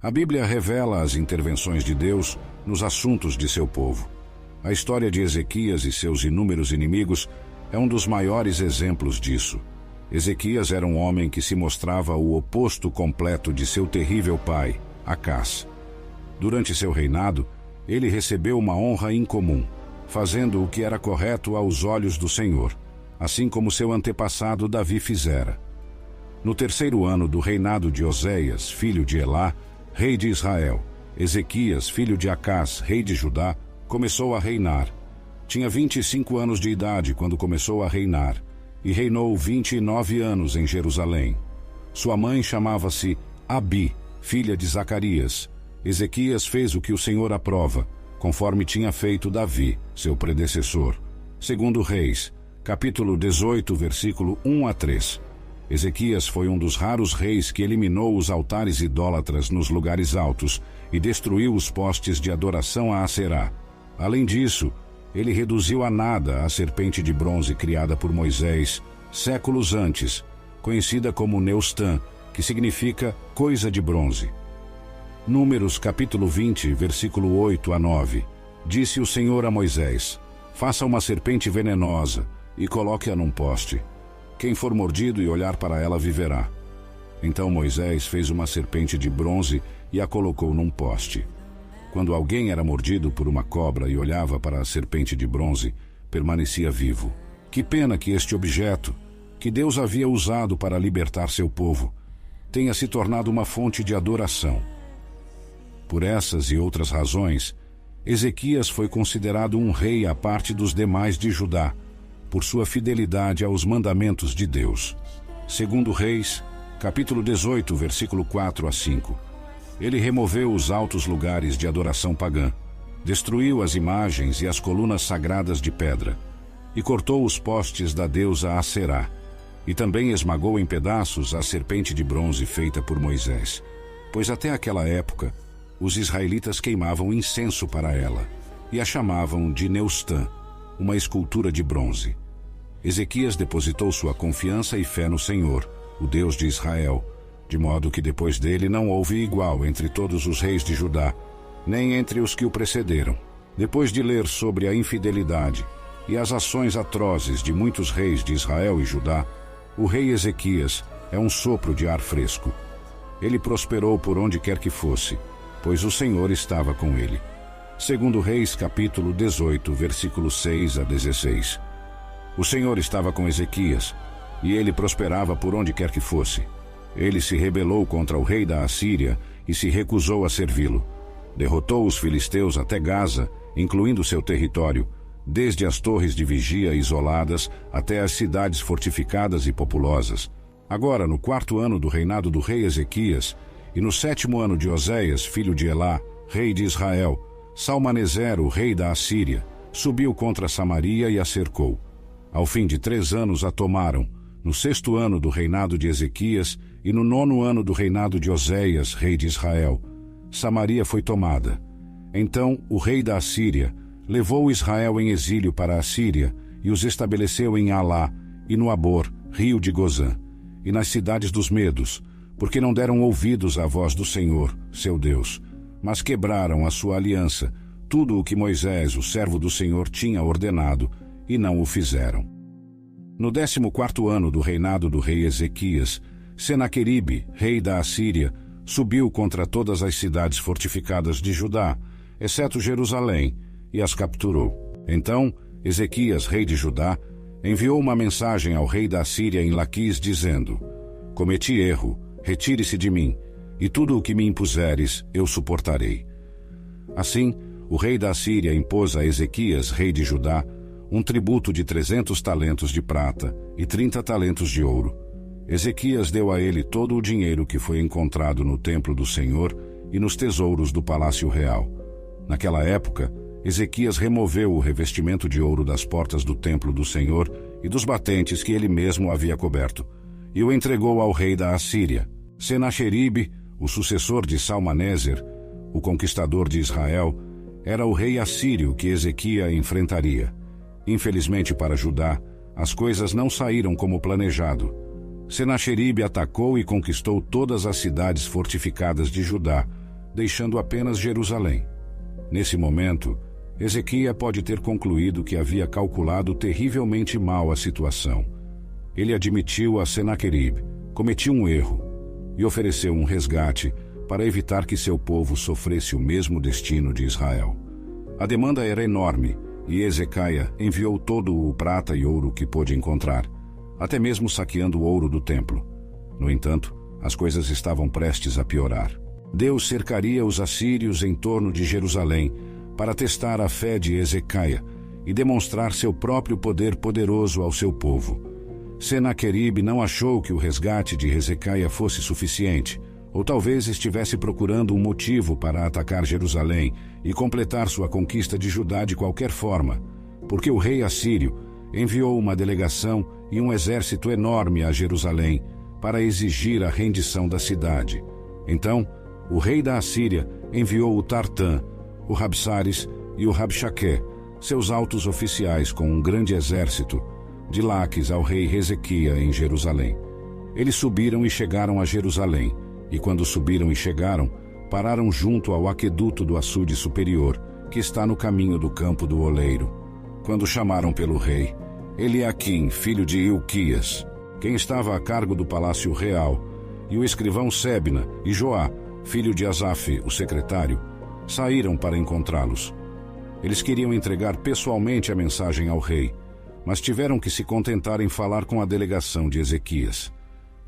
A Bíblia revela as intervenções de Deus nos assuntos de seu povo. A história de Ezequias e seus inúmeros inimigos é um dos maiores exemplos disso. Ezequias era um homem que se mostrava o oposto completo de seu terrível pai, Acás. Durante seu reinado, ele recebeu uma honra incomum, fazendo o que era correto aos olhos do Senhor, assim como seu antepassado Davi fizera. No terceiro ano do reinado de Oséias, filho de Elá, rei de Israel, Ezequias, filho de Acás, rei de Judá, começou a reinar. Tinha 25 anos de idade quando começou a reinar, e reinou 29 anos em Jerusalém. Sua mãe chamava-se Abi, filha de Zacarias. Ezequias fez o que o Senhor aprova, conforme tinha feito Davi, seu predecessor. Segundo Reis, capítulo 18, versículo 1 a 3. Ezequias foi um dos raros reis que eliminou os altares idólatras nos lugares altos e destruiu os postes de adoração a Aserá. Além disso, ele reduziu a nada a serpente de bronze criada por Moisés séculos antes, conhecida como Neustã, que significa coisa de bronze. Números capítulo 20, versículo 8 a 9. Disse o Senhor a Moisés: faça uma serpente venenosa e coloque-a num poste. Quem for mordido e olhar para ela viverá. Então Moisés fez uma serpente de bronze e a colocou num poste. Quando alguém era mordido por uma cobra e olhava para a serpente de bronze, permanecia vivo. Que pena que este objeto, que Deus havia usado para libertar seu povo, tenha se tornado uma fonte de adoração. Por essas e outras razões, Ezequias foi considerado um rei à parte dos demais de Judá, por sua fidelidade aos mandamentos de Deus. Segundo Reis, capítulo 18, versículo 4 a 5. Ele removeu os altos lugares de adoração pagã, destruiu as imagens e as colunas sagradas de pedra, e cortou os postes da deusa Aserá, e também esmagou em pedaços a serpente de bronze feita por Moisés, pois até aquela época os israelitas queimavam incenso para ela, e a chamavam de Neustã, uma escultura de bronze. Ezequias depositou sua confiança e fé no Senhor, o Deus de Israel, de modo que depois dele não houve igual entre todos os reis de Judá, nem entre os que o precederam. Depois de ler sobre a infidelidade e as ações atrozes de muitos reis de Israel e Judá, o rei Ezequias é um sopro de ar fresco. Ele prosperou por onde quer que fosse, pois o Senhor estava com ele. Segundo Reis, capítulo 18, versículos 6 a 16. O Senhor estava com Ezequias, e ele prosperava por onde quer que fosse. Ele se rebelou contra o rei da Assíria e se recusou a servi-lo. Derrotou os filisteus até Gaza, incluindo seu território, desde as torres de vigia isoladas até as cidades fortificadas e populosas. Agora, no 4º ano do reinado do rei Ezequias, e no 7º ano de Oséias, filho de Elá, rei de Israel, Salmaneser, o rei da Assíria, subiu contra Samaria e a cercou. Ao fim de 3 anos a tomaram, no 6º ano do reinado de Ezequias e no 9º ano do reinado de Oséias, rei de Israel. Samaria foi tomada. Então o rei da Assíria levou Israel em exílio para a Síria e os estabeleceu em Alá e no Abor, rio de Gozã, e nas cidades dos Medos, porque não deram ouvidos à voz do Senhor, seu Deus, mas quebraram a sua aliança, tudo o que Moisés, o servo do Senhor, tinha ordenado, e não o fizeram. No 14º ano do reinado do rei Ezequias, Senaqueribe, rei da Assíria, subiu contra todas as cidades fortificadas de Judá, exceto Jerusalém, e as capturou. Então, Ezequias, rei de Judá, enviou uma mensagem ao rei da Assíria em Laquis, dizendo: cometi erro, retire-se de mim, e tudo o que me impuseres eu suportarei. Assim, o rei da Assíria impôs a Ezequias, rei de Judá, um tributo de 300 talentos de prata e 30 talentos de ouro. Ezequias deu a ele todo o dinheiro que foi encontrado no templo do Senhor e nos tesouros do palácio real. Naquela época, Ezequias removeu o revestimento de ouro das portas do templo do Senhor e dos batentes que ele mesmo havia coberto, e o entregou ao rei da Assíria. Senaqueribe, o sucessor de Salmaneser, o conquistador de Israel, era o rei assírio que Ezequias enfrentaria. Infelizmente para Judá, as coisas não saíram como planejado. Senaqueribe atacou e conquistou todas as cidades fortificadas de Judá, deixando apenas Jerusalém. Nesse momento, Ezequias pode ter concluído que havia calculado terrivelmente mal a situação. Ele admitiu a Senaqueribe, cometiu um erro e ofereceu um resgate para evitar que seu povo sofresse o mesmo destino de Israel. A demanda era enorme e Ezequias enviou todo o prata e ouro que pôde encontrar, até mesmo saqueando o ouro do templo. No entanto, as coisas estavam prestes a piorar. Deus cercaria os assírios em torno de Jerusalém para testar a fé de Ezequias e demonstrar seu próprio poder poderoso ao seu povo. Senaqueribe não achou que o resgate de Ezequias fosse suficiente, ou talvez estivesse procurando um motivo para atacar Jerusalém e completar sua conquista de Judá de qualquer forma, porque o rei assírio enviou uma delegação e um exército enorme a Jerusalém para exigir a rendição da cidade. Então, o rei da Assíria enviou o Tartã, o Rabsares e o Rabchaqué, seus altos oficiais com um grande exército, de Laques ao rei Ezequias em Jerusalém. Eles subiram e chegaram a Jerusalém, e quando subiram e chegaram, pararam junto ao aqueduto do açude superior, que está no caminho do campo do oleiro. Quando chamaram pelo rei, Eliaquim, filho de Ilquias, quem estava a cargo do palácio real, e o escrivão Sebna e Joá, filho de Asaf, o secretário, saíram para encontrá-los. Eles queriam entregar pessoalmente a mensagem ao rei, mas tiveram que se contentar em falar com a delegação de Ezequias.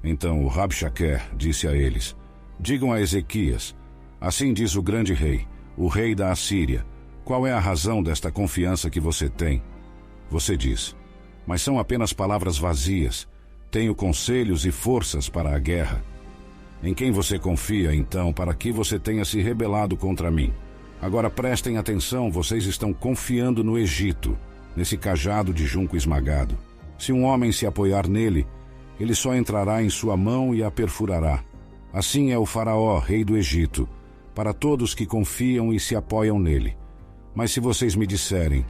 Então o Rabchaqué disse a eles: digam a Ezequias, assim diz o grande rei, o rei da Assíria, qual é a razão desta confiança que você tem? Você diz, mas são apenas palavras vazias, tenho conselhos e forças para a guerra. Em quem você confia, então, para que você tenha se rebelado contra mim? Agora prestem atenção, vocês estão confiando no Egito, nesse cajado de junco esmagado. Se um homem se apoiar nele, ele só entrará em sua mão e a perfurará. Assim é o faraó, rei do Egito, para todos que confiam e se apoiam nele. Mas se vocês me disserem,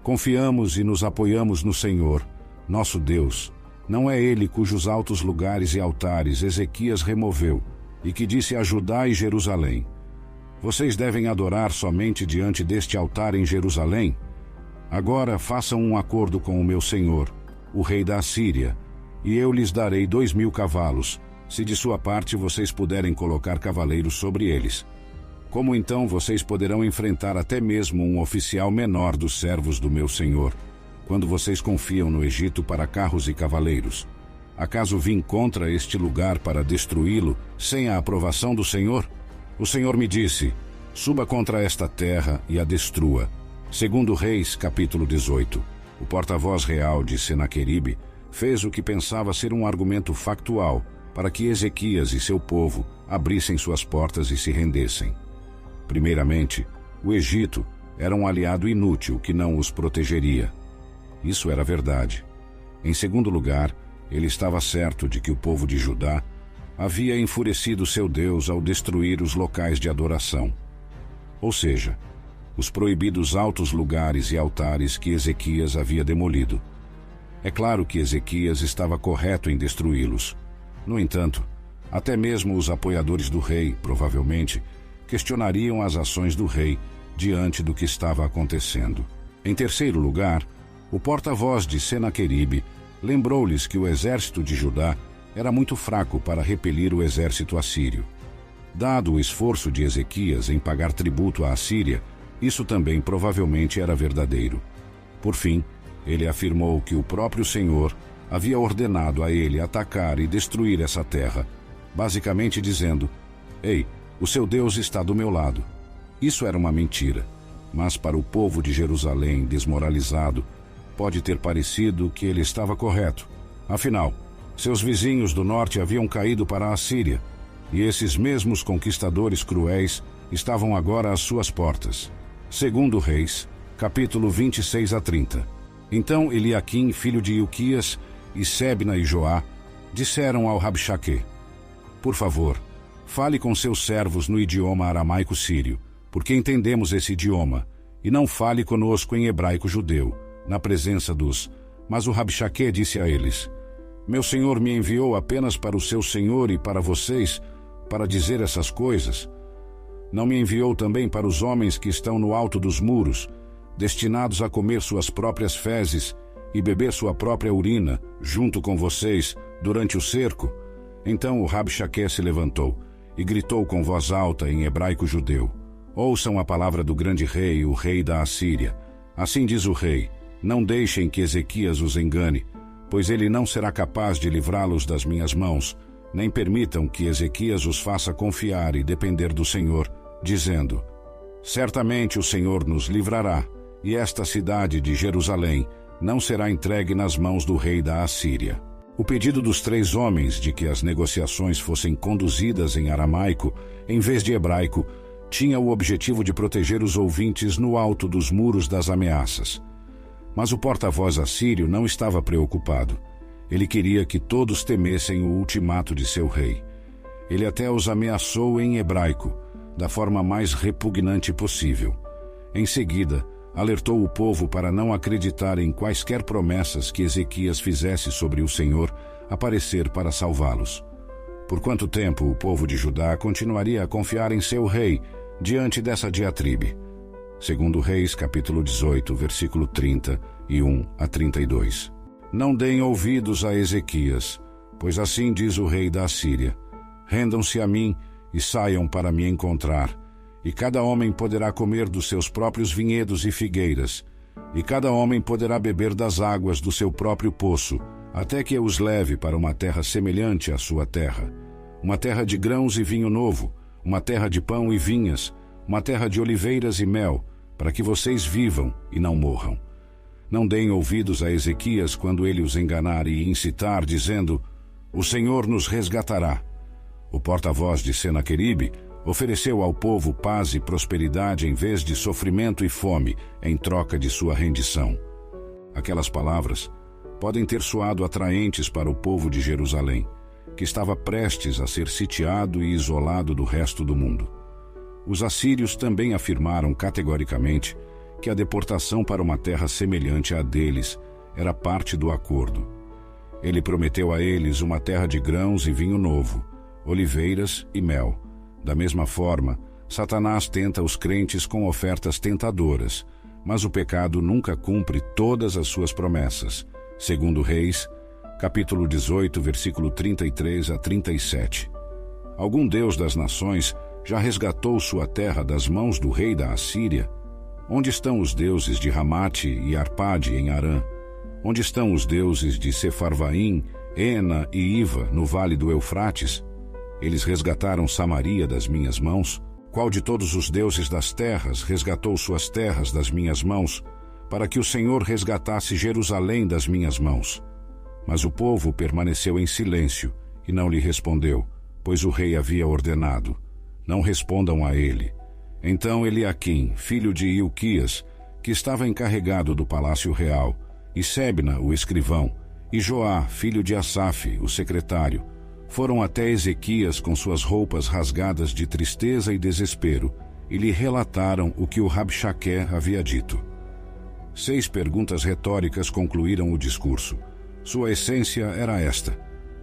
confiamos e nos apoiamos no Senhor, nosso Deus, não é ele cujos altos lugares e altares Ezequias removeu e que disse a Judá e Jerusalém: vocês devem adorar somente diante deste altar em Jerusalém? Agora façam um acordo com o meu senhor, o rei da Assíria, e eu lhes darei 2.000 cavalos, se de sua parte vocês puderem colocar cavaleiros sobre eles. Como então vocês poderão enfrentar até mesmo um oficial menor dos servos do meu senhor, quando vocês confiam no Egito para carros e cavaleiros? Acaso vim contra este lugar para destruí-lo sem a aprovação do Senhor? O Senhor me disse, suba contra esta terra e a destrua. Segundo Reis, capítulo 18, o porta-voz real de Senaqueribe fez o que pensava ser um argumento factual para que Ezequias e seu povo abrissem suas portas e se rendessem. Primeiramente, o Egito era um aliado inútil que não os protegeria. Isso era verdade. Em segundo lugar, ele estava certo de que o povo de Judá havia enfurecido seu Deus ao destruir os locais de adoração. Ou seja, os proibidos altos lugares e altares que Ezequias havia demolido. É claro que Ezequias estava correto em destruí-los. No entanto, até mesmo os apoiadores do rei, provavelmente, questionariam as ações do rei diante do que estava acontecendo. Em terceiro lugar, o porta-voz de Senaqueribe lembrou-lhes que o exército de Judá era muito fraco para repelir o exército assírio. Dado o esforço de Ezequias em pagar tributo à Assíria, isso também provavelmente era verdadeiro. Por fim, ele afirmou que o próprio Senhor havia ordenado a ele atacar e destruir essa terra, basicamente dizendo: ei, o seu Deus está do meu lado. Isso era uma mentira, mas para o povo de Jerusalém desmoralizado, pode ter parecido que ele estava correto. Afinal, seus vizinhos do norte haviam caído para a Assíria, e esses mesmos conquistadores cruéis estavam agora às suas portas. Segundo Reis, capítulo 26 a 30. Então Eliaquim, filho de Ilquias, e Sebna e Joá, disseram ao Rabchaqué: por favor, fale com seus servos no idioma aramaico-sírio, porque entendemos esse idioma, e não fale conosco em hebraico-judeu, na presença dos... Mas o Rabchaqué disse a eles: meu senhor me enviou apenas para o seu senhor e para vocês, para dizer essas coisas. Não me enviou também para os homens que estão no alto dos muros, destinados a comer suas próprias fezes e beber sua própria urina, junto com vocês, durante o cerco? Então o Rabshaqué se levantou e gritou com voz alta em hebraico judeu: ouçam a palavra do grande rei, o rei da Assíria. Assim diz o rei: não deixem que Ezequias os engane, pois ele não será capaz de livrá-los das minhas mãos, nem permitam que Ezequias os faça confiar e depender do Senhor, dizendo: certamente o Senhor nos livrará, e esta cidade de Jerusalém não será entregue nas mãos do rei da Assíria. O pedido dos 3 homens de que as negociações fossem conduzidas em aramaico, em vez de hebraico, tinha o objetivo de proteger os ouvintes no alto dos muros das ameaças. Mas o porta-voz assírio não estava preocupado. Ele queria que todos temessem o ultimato de seu rei. Ele até os ameaçou em hebraico, da forma mais repugnante possível. Em seguida, alertou o povo para não acreditar em quaisquer promessas que Ezequias fizesse sobre o Senhor aparecer para salvá-los. Por quanto tempo o povo de Judá continuaria a confiar em seu rei diante dessa diatribe? Segundo Reis, capítulo 18, versículo 31 a 32. Não deem ouvidos a Ezequias, pois assim diz o rei da Assíria: rendam-se a mim e saiam para me encontrar, e cada homem poderá comer dos seus próprios vinhedos e figueiras, e cada homem poderá beber das águas do seu próprio poço, até que eu os leve para uma terra semelhante à sua terra, uma terra de grãos e vinho novo, uma terra de pão e vinhas, uma terra de oliveiras e mel, para que vocês vivam e não morram. Não deem ouvidos a Ezequias quando ele os enganar e incitar, dizendo: o Senhor nos resgatará. O porta-voz de Senaqueribe ofereceu ao povo paz e prosperidade em vez de sofrimento e fome, em troca de sua rendição. Aquelas palavras podem ter soado atraentes para o povo de Jerusalém, que estava prestes a ser sitiado e isolado do resto do mundo. Os assírios também afirmaram categoricamente que a deportação para uma terra semelhante à deles era parte do acordo. Ele prometeu a eles uma terra de grãos e vinho novo, oliveiras e mel. Da mesma forma, Satanás tenta os crentes com ofertas tentadoras, mas o pecado nunca cumpre todas as suas promessas. Segundo Reis, capítulo 18, versículo 33 a 37. Algum Deus das nações já resgatou sua terra das mãos do rei da Assíria? Onde estão os deuses de Ramate e Arpade em Arã? Onde estão os deuses de Sefarvaim, Ena e Iva no vale do Eufrates? Eles resgataram Samaria das minhas mãos? Qual de todos os deuses das terras resgatou suas terras das minhas mãos, para que o Senhor resgatasse Jerusalém das minhas mãos? Mas o povo permaneceu em silêncio e não lhe respondeu, pois o rei havia ordenado: não respondam a ele. Então Eliaquim, filho de Ilquias, que estava encarregado do palácio real, e Sebna, o escrivão, e Joá, filho de Asaf, o secretário, foram até Ezequias com suas roupas rasgadas de tristeza e desespero, e lhe relataram o que o Rabshaqué havia dito. 6 perguntas retóricas concluíram o discurso. Sua essência era esta: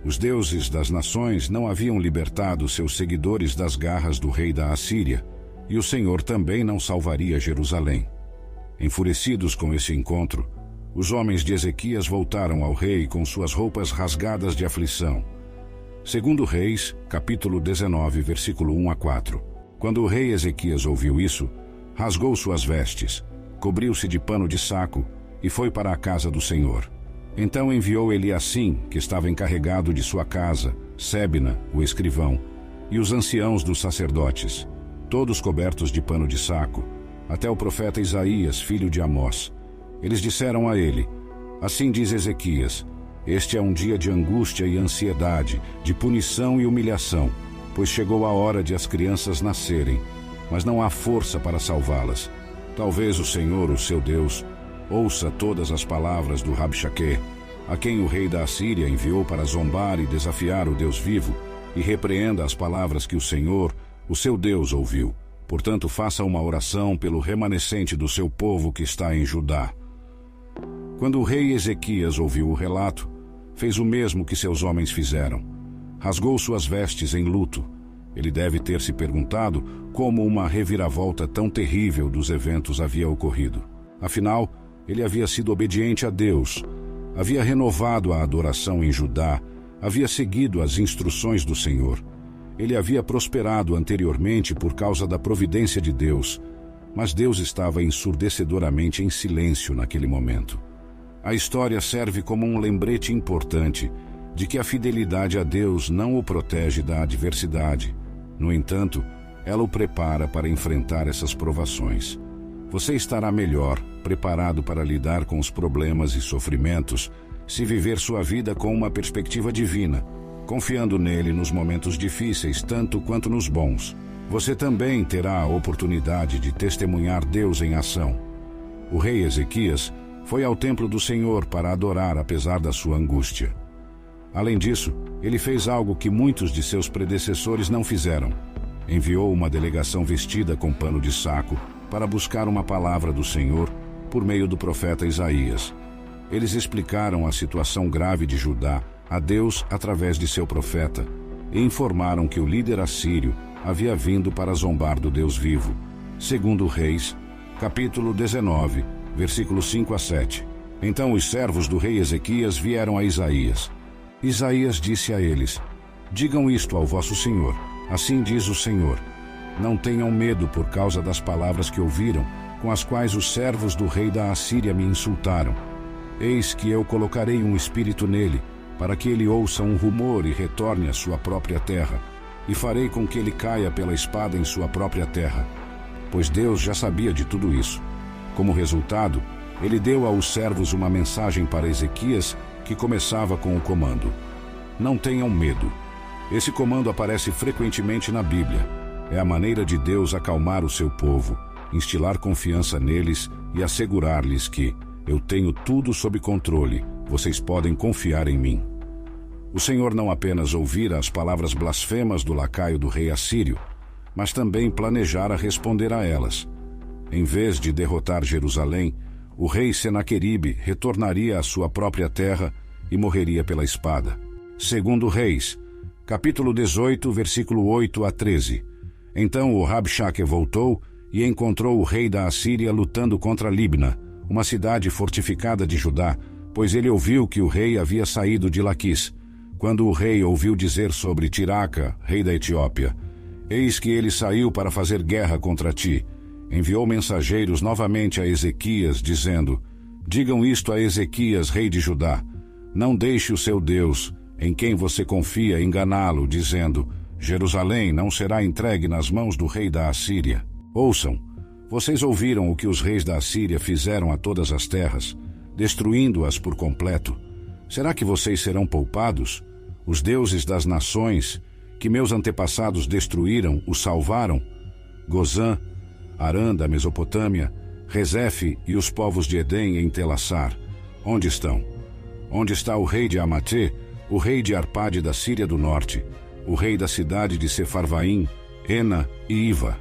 os deuses das nações não haviam libertado seus seguidores das garras do rei da Assíria, e o Senhor também não salvaria Jerusalém. Enfurecidos com esse encontro, os homens de Ezequias voltaram ao rei com suas roupas rasgadas de aflição. Segundo Reis, capítulo 19, versículo 1 a 4. Quando o rei Ezequias ouviu isso, rasgou suas vestes, cobriu-se de pano de saco e foi para a casa do Senhor. Então enviou Eliacim, que estava encarregado de sua casa, Sebna, o escrivão, e os anciãos dos sacerdotes, todos cobertos de pano de saco, até o profeta Isaías, filho de Amós. Eles disseram a ele: assim diz Ezequias, este é um dia de angústia e ansiedade, de punição e humilhação, pois chegou a hora de as crianças nascerem, mas não há força para salvá-las. Talvez o Senhor, o seu Deus, ouça todas as palavras do Rabshaqué, a quem o rei da Assíria enviou para zombar e desafiar o Deus vivo, e repreenda as palavras que o Senhor, o seu Deus, ouviu. Portanto, faça uma oração pelo remanescente do seu povo que está em Judá. Quando o rei Ezequias ouviu o relato, fez o mesmo que seus homens fizeram. Rasgou suas vestes em luto, Ele deve ter se perguntado como uma reviravolta tão terrível dos eventos havia ocorrido. Afinal, ele havia sido obediente a Deus, havia renovado a adoração em Judá, havia seguido as instruções do Senhor. Ele havia prosperado anteriormente por causa da providência de Deus, mas Deus estava ensurdecedoramente em silêncio naquele momento. A história serve como um lembrete importante de que a fidelidade a Deus não o protege da adversidade. No entanto, ela o prepara para enfrentar essas provações. Você estará melhor preparado para lidar com os problemas e sofrimentos se viver sua vida com uma perspectiva divina, confiando nele nos momentos difíceis tanto quanto nos bons. Você também terá a oportunidade de testemunhar Deus em ação. O rei Ezequias foi ao templo do Senhor para adorar apesar da sua angústia. Além disso, ele fez algo que muitos de seus predecessores não fizeram. Enviou uma delegação vestida com pano de saco para buscar uma palavra do Senhor por meio do profeta Isaías. Eles explicaram a situação grave de Judá a Deus através de seu profeta e informaram que o líder assírio havia vindo para zombar do Deus vivo. Segundo Reis, capítulo 19, versículos 5 a 7. Então os servos do rei Ezequias vieram a Isaías. Isaías disse a eles: digam isto ao vosso senhor. Assim diz o Senhor: não tenham medo por causa das palavras que ouviram, com as quais os servos do rei da Assíria me insultaram. Eis que eu colocarei um espírito nele, para que ele ouça um rumor e retorne à sua própria terra, e farei com que ele caia pela espada em sua própria terra. Pois Deus já sabia de tudo isso. Como resultado, ele deu aos servos uma mensagem para Ezequias que começava com o comando: não tenham medo. Esse comando aparece frequentemente na Bíblia. É a maneira de Deus acalmar o seu povo, instilar confiança neles e assegurar-lhes que eu tenho tudo sob controle, vocês podem confiar em mim. O Senhor não apenas ouvira as palavras blasfemas do lacaio do rei assírio, mas também planejara responder a elas. Em vez de derrotar Jerusalém, o rei Senaqueribe retornaria à sua própria terra e morreria pela espada. Segundo Reis, capítulo 18, versículo 8 a 13. Então o Rabshakeh voltou e encontrou o rei da Assíria lutando contra Libna, uma cidade fortificada de Judá, pois ele ouviu que o rei havia saído de Laquis. Quando o rei ouviu dizer sobre Tiraca, rei da Etiópia: eis que ele saiu para fazer guerra contra ti, enviou mensageiros novamente a Ezequias, dizendo: digam isto a Ezequias, rei de Judá: não deixe o seu Deus, em quem você confia, enganá-lo, dizendo: Jerusalém não será entregue nas mãos do rei da Assíria. Ouçam, vocês ouviram o que os reis da Assíria fizeram a todas as terras, destruindo-as por completo. Será que vocês serão poupados? Os deuses das nações, que meus antepassados destruíram, os salvaram? Gozã, Arã da Mesopotâmia, Rezefe e os povos de Edém em Telassar, onde estão? Onde está o rei de Amatê, o rei de Arpade da Síria do Norte, o rei da cidade de Sefarvaim, Ena e Iva?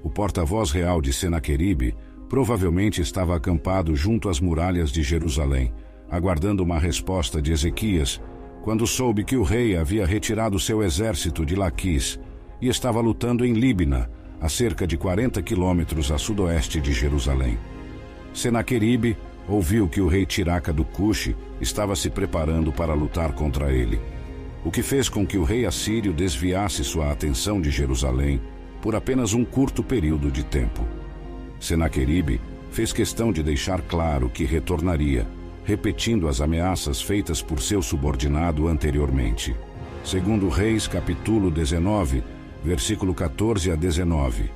O porta-voz real de Senaqueribe provavelmente estava acampado junto às muralhas de Jerusalém, aguardando uma resposta de Ezequias, quando soube que o rei havia retirado seu exército de Laquis e estava lutando em Libna, a cerca de 40 quilômetros a sudoeste de Jerusalém. Senaqueribe ouviu que o rei Tiraca do Cuxi estava se preparando para lutar contra ele, o que fez com que o rei assírio desviasse sua atenção de Jerusalém por apenas um curto período de tempo. Senaqueribe fez questão de deixar claro que retornaria, repetindo as ameaças feitas por seu subordinado anteriormente. Segundo Reis, capítulo 19, versículo 14 a 19.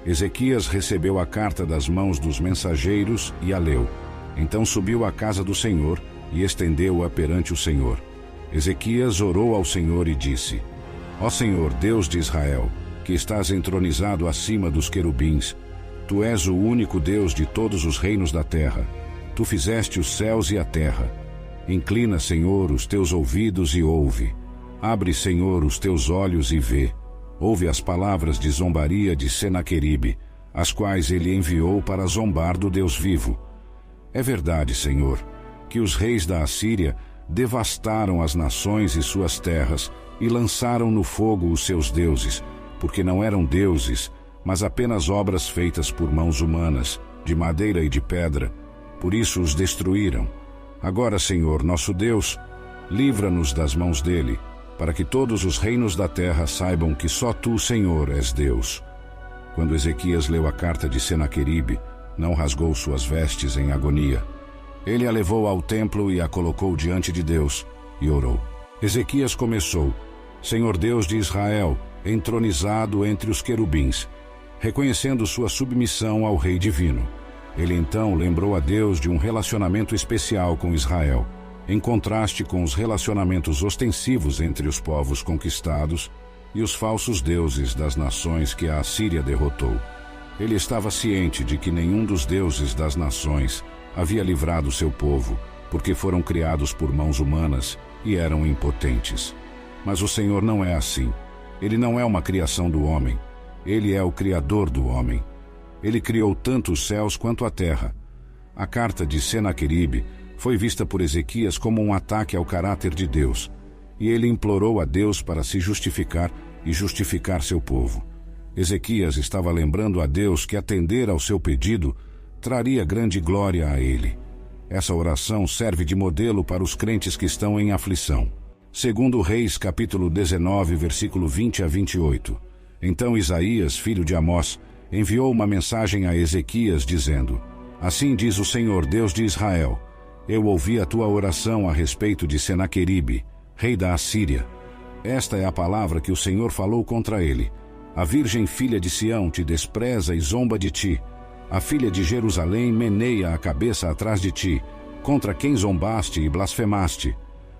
Ezequias recebeu a carta das mãos dos mensageiros e a leu. Então subiu à casa do Senhor e estendeu-a perante o Senhor. Ezequias orou ao Senhor e disse: Ó Senhor, Deus de Israel, que estás entronizado acima dos querubins, Tu és o único Deus de todos os reinos da terra. Tu fizeste os céus e a terra. Inclina, Senhor, os teus ouvidos e ouve. Abre, Senhor, os teus olhos e vê. Ouve as palavras de zombaria de Senaqueribe, as quais ele enviou para zombar do Deus vivo. É verdade, Senhor, que os reis da Assíria devastaram as nações e suas terras e lançaram no fogo os seus deuses, porque não eram deuses, mas apenas obras feitas por mãos humanas, de madeira e de pedra. Por isso os destruíram. Agora, Senhor, nosso Deus, livra-nos das mãos dele, para que todos os reinos da terra saibam que só tu, Senhor, és Deus. Quando Ezequias leu a carta de Senaqueribe, não rasgou suas vestes em agonia. Ele a levou ao templo e a colocou diante de Deus, e orou. Ezequias começou: Senhor Deus de Israel, entronizado entre os querubins, reconhecendo sua submissão ao Rei Divino. Ele então lembrou a Deus de um relacionamento especial com Israel, em contraste com os relacionamentos ostensivos entre os povos conquistados e os falsos deuses das nações que a Assíria derrotou. Ele estava ciente de que nenhum dos deuses das nações havia livrado seu povo, porque foram criados por mãos humanas e eram impotentes. Mas o Senhor não é assim. Ele não é uma criação do homem. Ele é o Criador do homem. Ele criou tanto os céus quanto a terra. A carta de Senaqueribe foi vista por Ezequias como um ataque ao caráter de Deus, e ele implorou a Deus para se justificar e justificar seu povo. Ezequias estava lembrando a Deus que atender ao seu pedido traria grande glória a ele. Essa oração serve de modelo para os crentes que estão em aflição. Segundo Reis, capítulo 19, versículo 20 a 28. Então Isaías, filho de Amós, enviou uma mensagem a Ezequias, dizendo: Assim diz o Senhor, Deus de Israel: Eu ouvi a tua oração a respeito de Senaqueribe, rei da Assíria. Esta é a palavra que o Senhor falou contra ele. A virgem filha de Sião te despreza e zomba de ti. A filha de Jerusalém meneia a cabeça atrás de ti, contra quem zombaste e blasfemaste,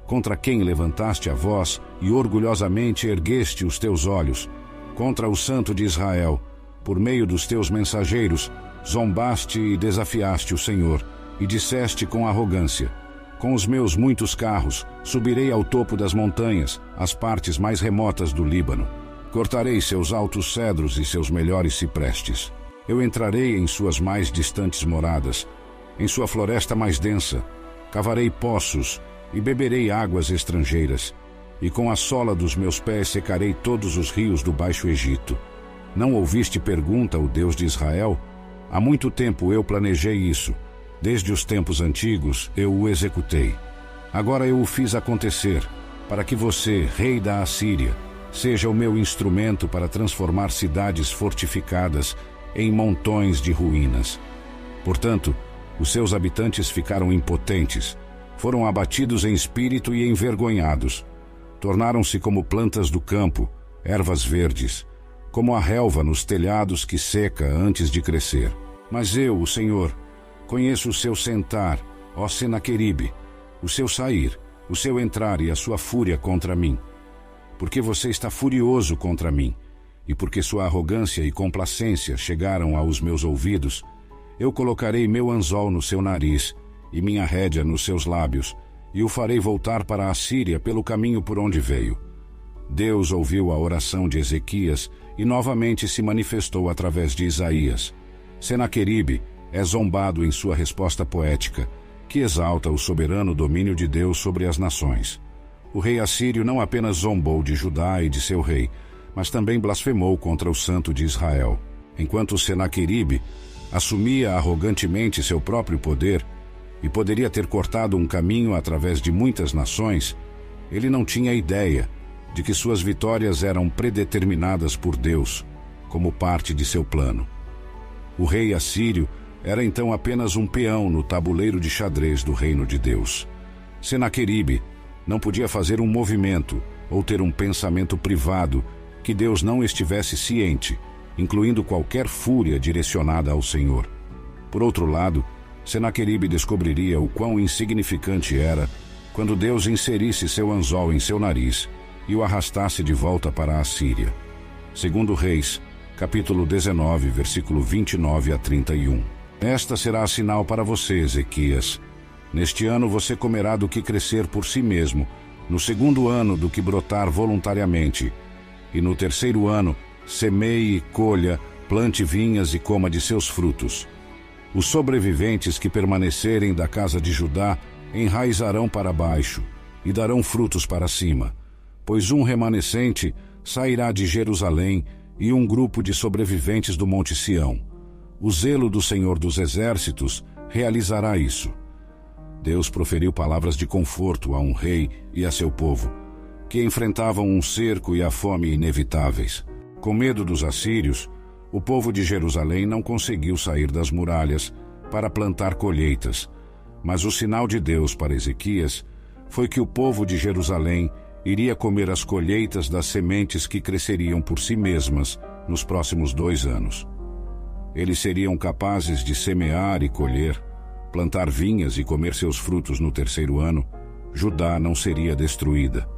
contra quem levantaste a voz e orgulhosamente ergueste os teus olhos, contra o Santo de Israel. Por meio dos teus mensageiros, zombaste e desafiaste o Senhor, e disseste com arrogância: Com os meus muitos carros, subirei ao topo das montanhas, às partes mais remotas do Líbano. Cortarei seus altos cedros e seus melhores ciprestes. Eu entrarei em suas mais distantes moradas, em sua floresta mais densa. Cavarei poços e beberei águas estrangeiras, e com a sola dos meus pés secarei todos os rios do Baixo Egito. Não ouviste pergunta, o Deus de Israel? Há muito tempo eu planejei isso. Desde os tempos antigos eu o executei. Agora eu o fiz acontecer, para que você, rei da Assíria, seja o meu instrumento para transformar cidades fortificadas em montões de ruínas. Portanto, os seus habitantes ficaram impotentes, foram abatidos em espírito e envergonhados. Tornaram-se como plantas do campo, ervas verdes, como a relva nos telhados que seca antes de crescer. Mas eu, o Senhor, conheço o seu sentar, ó Senaqueribe, o seu sair, o seu entrar e a sua fúria contra mim. Porque você está furioso contra mim, e porque sua arrogância e complacência chegaram aos meus ouvidos, eu colocarei meu anzol no seu nariz e minha rédea nos seus lábios, e o farei voltar para a Assíria pelo caminho por onde veio. Deus ouviu a oração de Ezequias e novamente se manifestou através de Isaías. Senaqueribe é zombado em sua resposta poética, que exalta o soberano domínio de Deus sobre as nações. O rei assírio não apenas zombou de Judá e de seu rei, mas também blasfemou contra o Santo de Israel. Enquanto Senaqueribe assumia arrogantemente seu próprio poder e poderia ter cortado um caminho através de muitas nações, ele não tinha ideia de que suas vitórias eram predeterminadas por Deus, como parte de seu plano. O rei assírio era então apenas um peão no tabuleiro de xadrez do reino de Deus. Senaqueribe não podia fazer um movimento ou ter um pensamento privado que Deus não estivesse ciente, incluindo qualquer fúria direcionada ao Senhor. Por outro lado, Senaqueribe descobriria o quão insignificante era quando Deus inserisse seu anzol em seu nariz e o arrastasse de volta para a Assíria. Segundo Reis, capítulo 19, versículo 29 a 31. Esta será sinal para você, Ezequias. Neste ano você comerá do que crescer por si mesmo, no segundo ano do que brotar voluntariamente, e no terceiro ano semeie e colha, plante vinhas e coma de seus frutos. Os sobreviventes que permanecerem da casa de Judá enraizarão para baixo e darão frutos para cima. pois um remanescente sairá de Jerusalém e um grupo de sobreviventes do Monte Sião. O zelo do Senhor dos Exércitos realizará isso. Deus proferiu palavras de conforto a um rei e a seu povo, que enfrentavam um cerco e a fome inevitáveis. Com medo dos assírios, o povo de Jerusalém não conseguiu sair das muralhas para plantar colheitas, mas o sinal de Deus para Ezequias foi que o povo de Jerusalém iria comer as colheitas das sementes que cresceriam por si mesmas nos próximos 2 anos. Eles seriam capazes de semear e colher, plantar vinhas e comer seus frutos no 3º ano. Judá não seria destruída.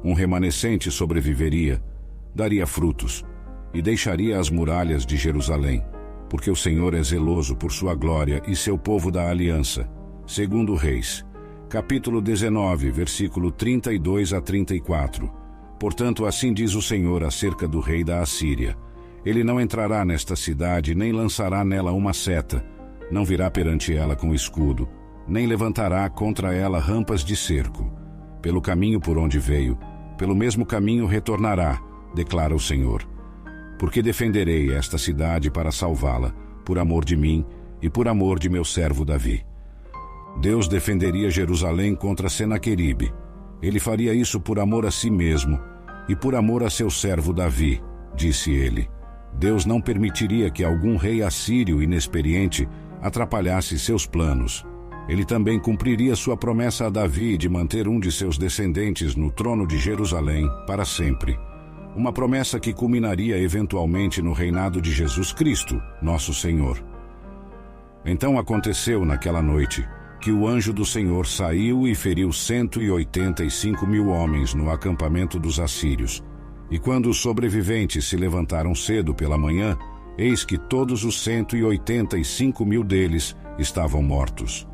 Um remanescente sobreviveria, daria frutos e deixaria as muralhas de Jerusalém, porque o Senhor é zeloso por sua glória e seu povo da aliança. Segundo Reis, capítulo 19, versículo 32 a 34. Portanto, assim diz o Senhor acerca do rei da Assíria: ele não entrará nesta cidade, nem lançará nela uma seta, não virá perante ela com escudo, nem levantará contra ela rampas de cerco. Pelo caminho por onde veio, pelo mesmo caminho retornará, declara o Senhor. Porque defenderei esta cidade para salvá-la, por amor de mim e por amor de meu servo Davi. Deus defenderia Jerusalém contra Senaqueribe. Ele faria isso por amor a si mesmo e por amor a seu servo Davi, disse ele. Deus não permitiria que algum rei assírio inexperiente atrapalhasse seus planos. Ele também cumpriria sua promessa a Davi de manter um de seus descendentes no trono de Jerusalém para sempre. Uma promessa que culminaria eventualmente no reinado de Jesus Cristo, nosso Senhor. Então aconteceu naquela noite que o anjo do Senhor saiu e feriu 185.000 homens no acampamento dos assírios. E quando os sobreviventes se levantaram cedo pela manhã, eis que todos os 185.000 deles estavam mortos.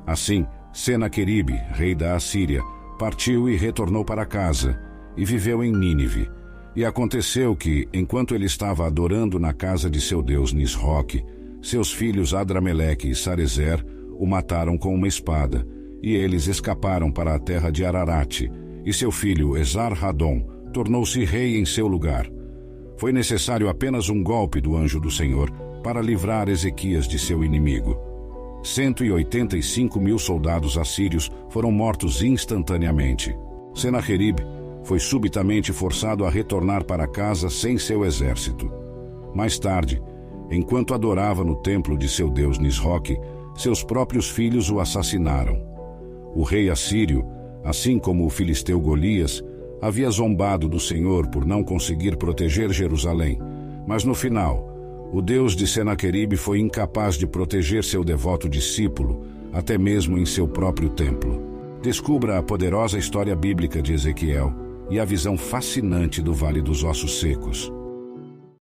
Assim, Senaqueribe, rei da Assíria, partiu e retornou para casa, e viveu em Nínive. E aconteceu que, enquanto ele estava adorando na casa de seu deus Nisroque, seus filhos Adrameleque e Sarezer o mataram com uma espada, e eles escaparam para a terra de Ararate, e seu filho Esar-Hadom tornou-se rei em seu lugar. Foi necessário apenas um golpe do anjo do Senhor para livrar Ezequias de seu inimigo. 185.000 soldados assírios foram mortos instantaneamente. Senaqueribe foi subitamente forçado a retornar para casa sem seu exército. Mais tarde, enquanto adorava no templo de seu deus Nisroque, seus próprios filhos o assassinaram. O rei assírio, assim como o filisteu Golias, havia zombado do Senhor por não conseguir proteger Jerusalém, mas no final, o Deus de Senaqueribe foi incapaz de proteger seu devoto discípulo, até mesmo em seu próprio templo. Descubra a poderosa história bíblica de Ezequiel e a visão fascinante do Vale dos Ossos Secos.